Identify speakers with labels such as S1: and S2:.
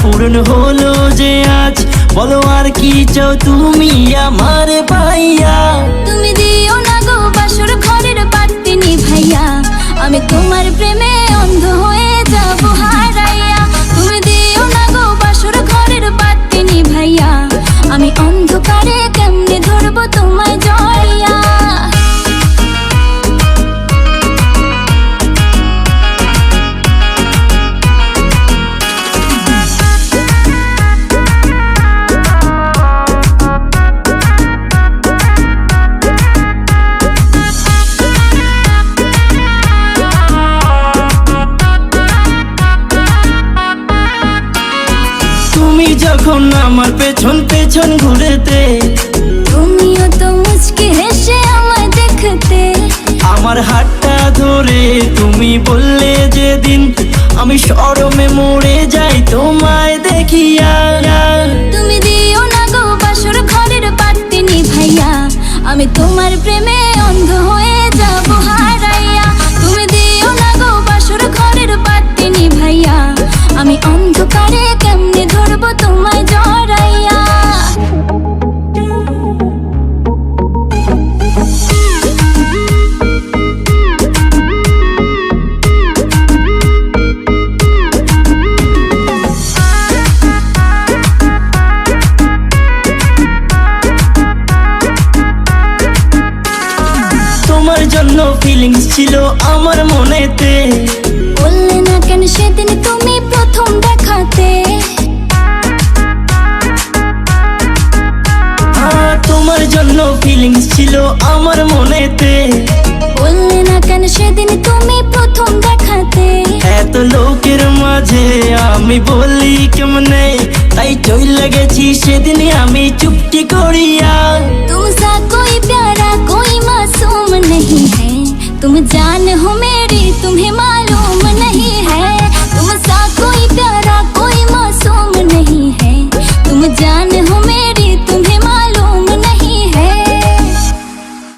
S1: পূরণ হলো যে আজ, বলো আর কি চাও তুমি আমার ভাইয়া।
S2: তুমি দিও না গো বাসর ঘরের বাতি নিভাইয়া, আমি তোমার প্রেমে অন্ধ হয়ে যাব হারাইয়া। তুমি দিও না গো বাসর ঘরের বাতি নিভাইয়া, আমি অন্ধকারে কেমনে ধরবো তোমায় জড়িয়া।
S1: তুমি যখন আমার পেছন পেছন ঘুরেতে,
S2: তুমিও তো মুচকি হেসে আমায় দেখতে,
S1: আমার হাতটা ধরে তুমি বললে যেদিন, আমি শরমে মরে যাই তোমায় দেখিয়া।
S2: তুমি দিও না গো বাসর ঘরের বাতি নিভাইয়া, আমি তোমার প্রেমে অন্ধ হয়ে যাব হারাইয়া। তুমি দিও না গো বাসর ঘরের বাতি নিভাইয়া, আমি অন্ধকারে কেমনে ধরবো তোমায় জড়াইয়া।
S1: তোমার জন্য ফিলিংস ছিল আমার মনেতে,
S2: বললে না কেন সেদিন তুমি প্রথম দেখাতে।
S1: তোমার জন্য ফিলিংস ছিল আমার মনেতে,
S2: বললে না কেন সেদিন তুমি প্রথম দেখাতে।
S1: এত লোকের মাঝে আমি বলি কেমনে, তাই চইলা গেছি সেদিন আমি চুপটি করিয়া।